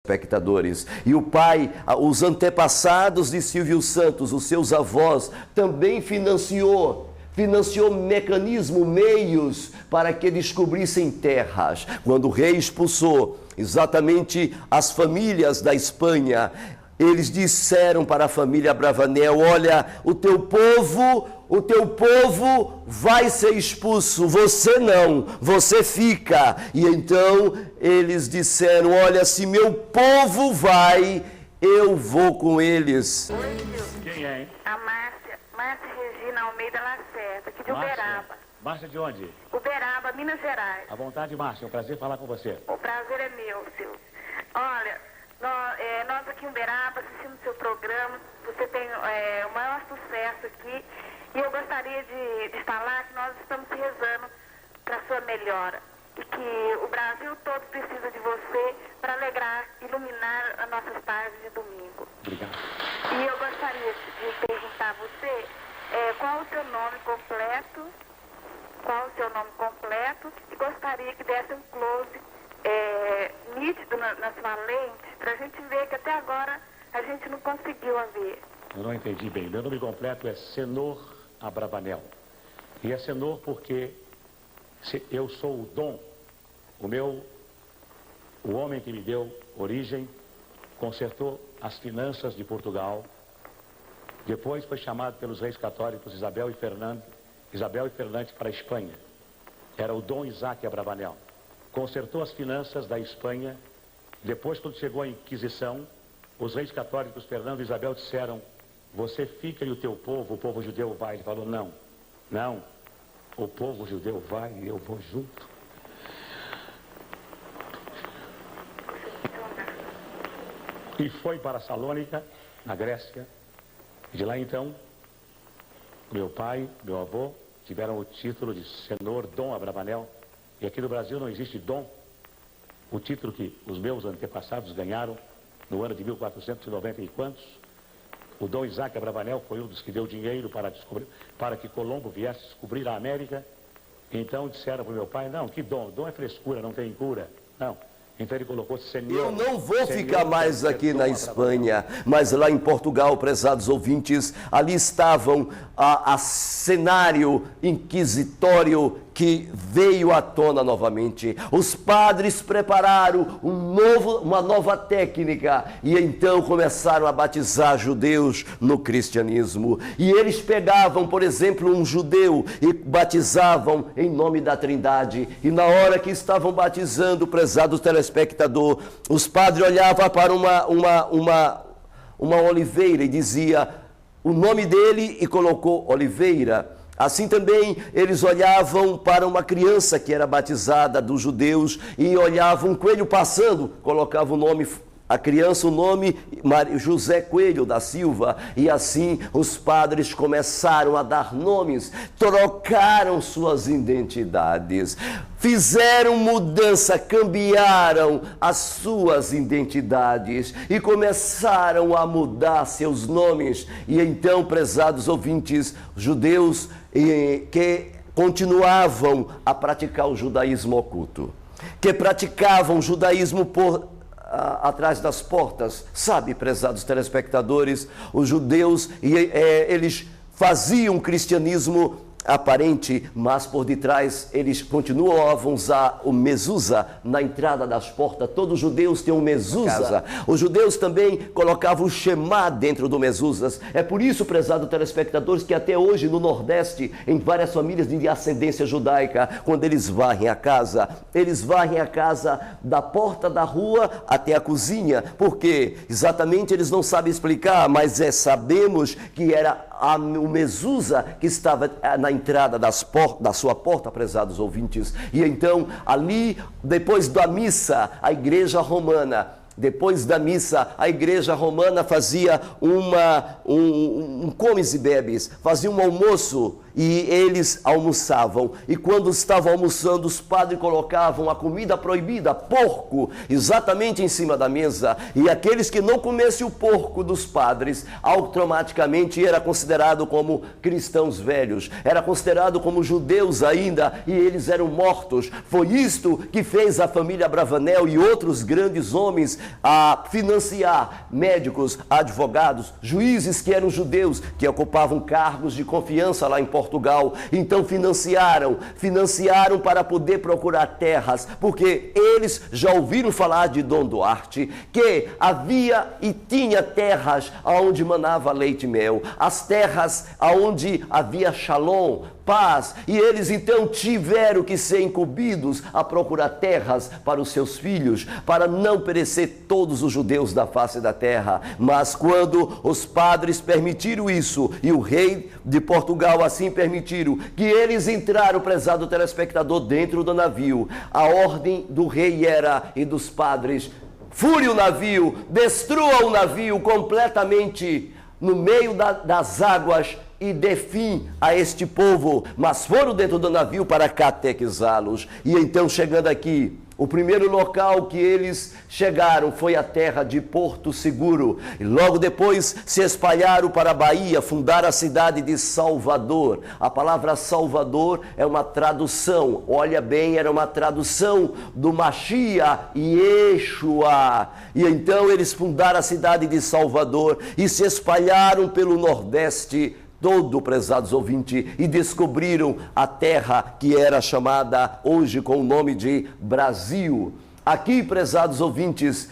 Espectadores. E o pai, os antepassados de Silvio Santos, os seus avós, também financiou mecanismo, meios para que descobrissem terras. Quando o rei expulsou exatamente as famílias da Espanha, eles disseram para a família Abravanel: olha, o teu povo vai ser expulso, você não, você fica. E então eles disseram: olha, se meu povo vai, eu vou com eles. Oi, Silvio. Quem é, hein? A Márcia Regina Almeida Lacerda, aqui de Uberaba. Márcia de onde? Uberaba, Minas Gerais. À vontade, Márcia, é um prazer falar com você. O prazer é meu, Silvio. Olha, nós aqui em Uberaba assistimos seu programa, você tem o maior sucesso aqui, e eu gostaria de falar que nós estamos rezando para a sua melhora, e que o Brasil todo precisa de você para alegrar, iluminar as nossas tardes de domingo. Obrigado. E eu gostaria de perguntar a você qual o seu nome completo, e gostaria que desse um close nítido na sua lente, para a gente ver que até agora a gente não conseguiu a ver. Eu não entendi bem. Meu nome completo é Senor Abravanel. E é Senor porque eu sou o dom, o homem que me deu origem, consertou as finanças de Portugal. Depois foi chamado pelos reis católicos Isabel e Fernandes para a Espanha. Era o Dom Isaac Abravanel. Consertou as finanças da Espanha. Depois, quando chegou a Inquisição, os reis católicos Fernando e Isabel disseram: você fica e o teu povo, o povo judeu vai. Ele falou: não, o povo judeu vai e eu vou junto. E foi para Salônica, na Grécia. De lá então, meu pai, meu avô, tiveram o título de Senhor Dom Abravanel. E aqui no Brasil não existe dom. O título que os meus antepassados ganharam no ano de 1490 e quantos. O Dom Isaac Abravanel foi um dos que deu dinheiro para que Colombo viesse descobrir a América. Então disseram para o meu pai: não, que dom? Dom é frescura, não tem cura. Não. Então ele colocou Senhor. Eu não vou ficar mais aqui na Espanha, mas lá em Portugal, prezados ouvintes, ali estavam a cenário inquisitório que veio à tona novamente. Os padres prepararam uma nova técnica e então começaram a batizar judeus no cristianismo. E eles pegavam, por exemplo, um judeu e batizavam em nome da Trindade. E na hora que estavam batizando, prezado telespectador, os padres olhavam para uma oliveira e dizia o nome dele e colocou Oliveira. Assim também eles olhavam para uma criança que era batizada dos judeus e olhavam um coelho passando, colocavam o nome, a criança, o nome José Coelho da Silva. E assim os padres começaram a dar nomes, trocaram suas identidades, fizeram mudança, cambiaram as suas identidades e começaram a mudar seus nomes. E então, prezados ouvintes, judeus que continuavam a praticar o judaísmo oculto, que praticavam o judaísmo atrás das portas. Sabe, prezados telespectadores, os judeus, eles faziam cristianismo aparente, mas por detrás eles continuavam a usar o mezuzá na entrada das portas. Todos os judeus têm um mezuzá. Os judeus também colocavam o shema dentro do mezuzá. É por isso, prezados telespectadores, que até hoje no Nordeste, em várias famílias de ascendência judaica, quando eles varrem a casa da porta da rua até a cozinha, porque exatamente eles não sabem explicar, mas sabemos que era o mezuzá que estava na entrada da sua porta, prezados ouvintes. E então, ali, depois da missa, a igreja romana fazia um comes e bebes, fazia um almoço, e eles almoçavam. E quando estavam almoçando, os padres colocavam a comida proibida, porco, exatamente em cima da mesa. E aqueles que não comessem o porco dos padres, automaticamente era considerado como cristãos velhos, era considerado como judeus ainda, e eles eram mortos. Foi isto que fez a família Abravanel e outros grandes homens a financiar médicos, advogados, juízes que eram judeus, que ocupavam cargos de confiança lá em Portugal. Então financiaram para poder procurar terras, porque eles já ouviram falar de Dom Duarte, que havia e tinha terras onde manava leite e mel, as terras onde havia shalom, paz, e eles então tiveram que ser incumbidos a procurar terras para os seus filhos, para não perecer todos os judeus da face da terra. Mas quando os padres permitiram isso, e o rei de Portugal assim permitiram, que eles entraram, prezado telespectador, dentro do navio, a ordem do rei era e dos padres: fure o navio, destrua o navio completamente no meio das águas e dê fim a este povo. Mas foram dentro do navio para catequizá-los. E então, chegando aqui, o primeiro local que eles chegaram foi a terra de Porto Seguro. E logo depois se espalharam para a Bahia, fundaram a cidade de Salvador. A palavra Salvador é uma tradução, olha bem, era uma tradução do Machia e Yeshua. E então eles fundaram a cidade de Salvador e se espalharam pelo Nordeste todo, prezados ouvintes, e descobriram a terra que era chamada hoje com o nome de Brasil. Aqui, prezados ouvintes,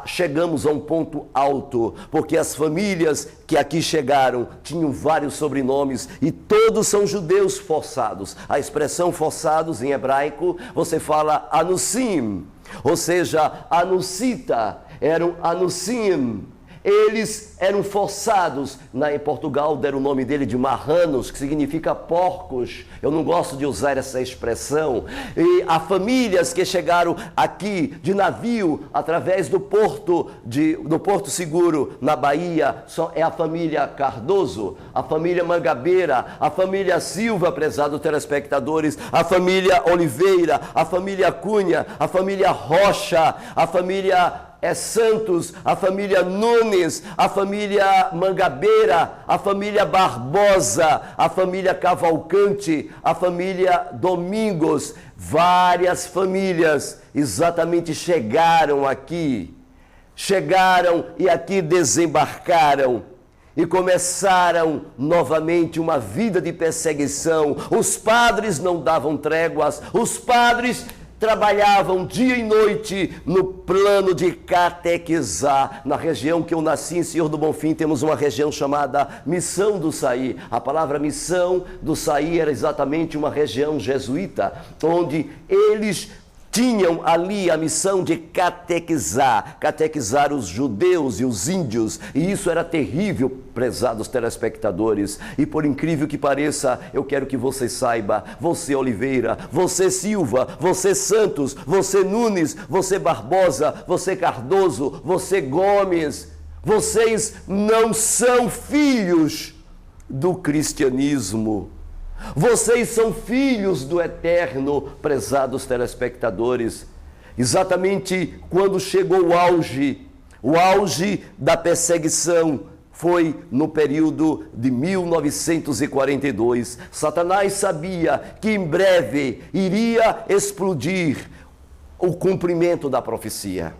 chegamos a um ponto alto, porque as famílias que aqui chegaram tinham vários sobrenomes e todos são judeus forçados. A expressão forçados em hebraico, você fala anusim, ou seja, anucita, eram anusim. Eles eram forçados, em Portugal deram o nome dele de marranos, que significa porcos. Eu não gosto de usar essa expressão. E há famílias que chegaram aqui de navio, através do Porto Seguro, na Bahia. É a família Cardoso, a família Mangabeira, a família Silva, prezados telespectadores, a família Oliveira, a família Cunha, a família Rocha, a família Santos, a família Nunes, a família Mangabeira, a família Barbosa, a família Cavalcante, a família Domingos. Várias famílias exatamente chegaram aqui e aqui desembarcaram e começaram novamente uma vida de perseguição. Os padres não davam tréguas, os padres trabalhavam dia e noite no plano de catequizar. Na região que eu nasci, em Senhor do Bonfim, temos uma região chamada Missão do Saí. A palavra Missão do Saí era exatamente uma região jesuíta, onde eles tinham ali a missão de catequizar os judeus e os índios, e isso era terrível, prezados telespectadores. E por incrível que pareça, eu quero que você saiba, você Oliveira, você Silva, você Santos, você Nunes, você Barbosa, você Cardoso, você Gomes, vocês não são filhos do cristianismo. Vocês são filhos do Eterno, prezados telespectadores. Exatamente quando chegou o auge da perseguição foi no período de 1942. Satanás sabia que em breve iria explodir o cumprimento da profecia.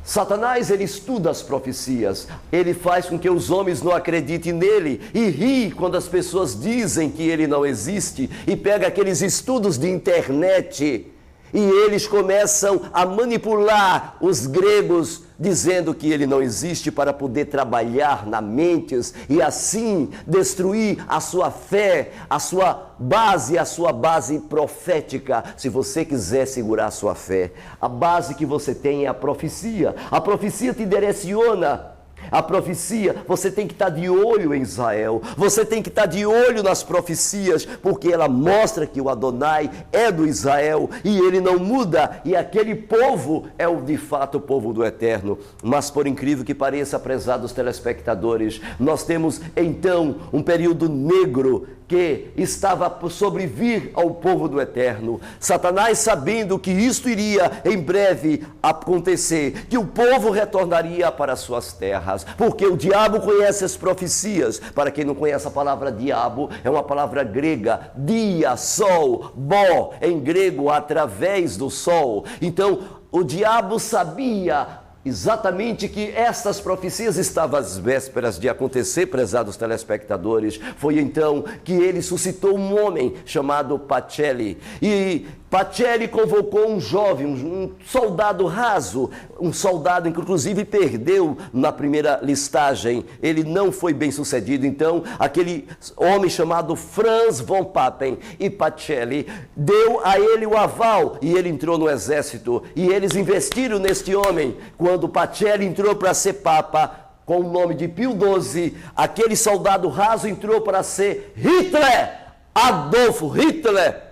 Satanás, ele estuda as profecias, ele faz com que os homens não acreditem nele e ri quando as pessoas dizem que ele não existe, e pega aqueles estudos de internet e eles começam a manipular os gregos, dizendo que ele não existe, para poder trabalhar na mentes e assim destruir a sua fé, a sua base profética. Se você quiser segurar a sua fé, a base que você tem é a profecia. A profecia te direciona. A profecia, você tem que estar de olho em Israel. Você tem que estar de olho nas profecias, porque ela mostra que o Adonai é do Israel e ele não muda. E aquele povo é de fato o povo do Eterno. Mas por incrível que pareça, prezados telespectadores, nós temos então um período negro que estava por sobrevir ao povo do Eterno. Satanás, sabendo que isto iria em breve acontecer, que o povo retornaria para suas terras, porque o diabo conhece as profecias. Para quem não conhece a palavra diabo, é uma palavra grega, dia, sol, bó, em grego, através do sol. Então, o diabo sabia exatamente que estas profecias estavam às vésperas de acontecer, prezados telespectadores. Foi então que ele suscitou um homem chamado Pacelli. E Pacelli convocou um jovem, um soldado raso, um soldado que inclusive perdeu na primeira listagem. Ele não foi bem sucedido. Então, aquele homem chamado Franz von Papen e Pacelli deu a ele o aval e ele entrou no exército. E eles investiram neste homem. Quando Pacelli entrou para ser papa, com o nome de Pio XII, aquele soldado raso entrou para ser Hitler, Adolf Hitler.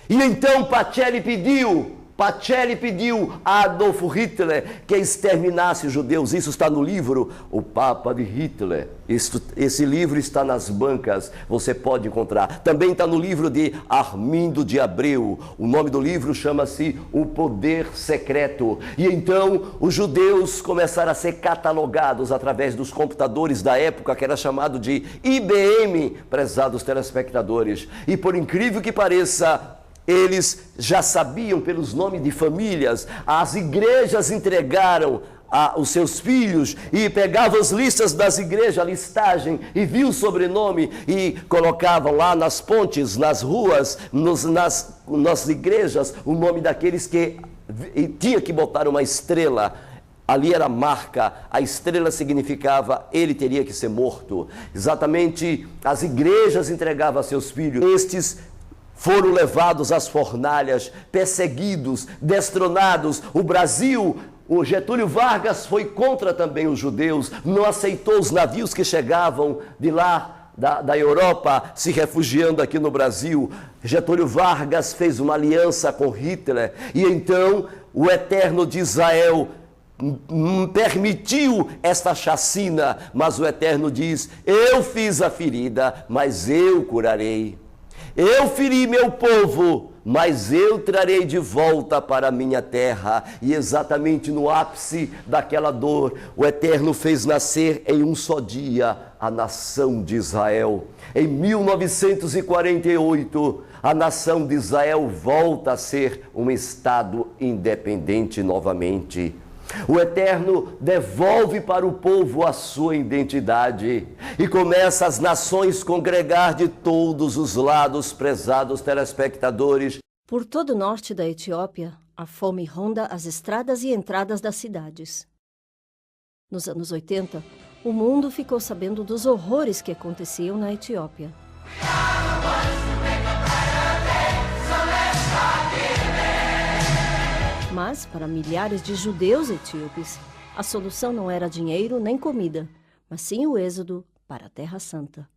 E então Pacelli pediu a Adolf Hitler que exterminasse os judeus. Isso está no livro O Papa de Hitler. Esse livro está nas bancas, você pode encontrar. Também está no livro de Armindo de Abreu. O nome do livro chama-se O Poder Secreto. E então os judeus começaram a ser catalogados através dos computadores da época, que era chamado de IBM, prezados telespectadores. E por incrível que pareça, eles já sabiam pelos nomes de famílias. As igrejas entregaram os seus filhos e pegavam as listas das igrejas, a listagem, e viu o sobrenome e colocavam lá nas pontes, nas ruas, nas igrejas, o nome daqueles que tinha que botar uma estrela. Ali era a marca, a estrela significava ele teria que ser morto. Exatamente, as igrejas entregavam a seus filhos. Estes foram levados às fornalhas, perseguidos, destronados. O Brasil, o Getúlio Vargas foi contra também os judeus, não aceitou os navios que chegavam de lá, da Europa, se refugiando aqui no Brasil. Getúlio Vargas fez uma aliança com Hitler e então o Eterno de Israel permitiu esta chacina, mas o Eterno diz: eu fiz a ferida, mas eu curarei. Eu feri meu povo, mas eu trarei de volta para a minha terra. E exatamente no ápice daquela dor, o Eterno fez nascer em um só dia a nação de Israel. Em 1948, a nação de Israel volta a ser um estado independente novamente. O Eterno devolve para o povo a sua identidade e começa as nações congregar de todos os lados, prezados telespectadores. Por todo o norte da Etiópia, a fome ronda as estradas e entradas das cidades. Nos anos 80, o mundo ficou sabendo dos horrores que aconteciam na Etiópia. Mas, para milhares de judeus etíopes, a solução não era dinheiro nem comida, mas sim o êxodo para a Terra Santa.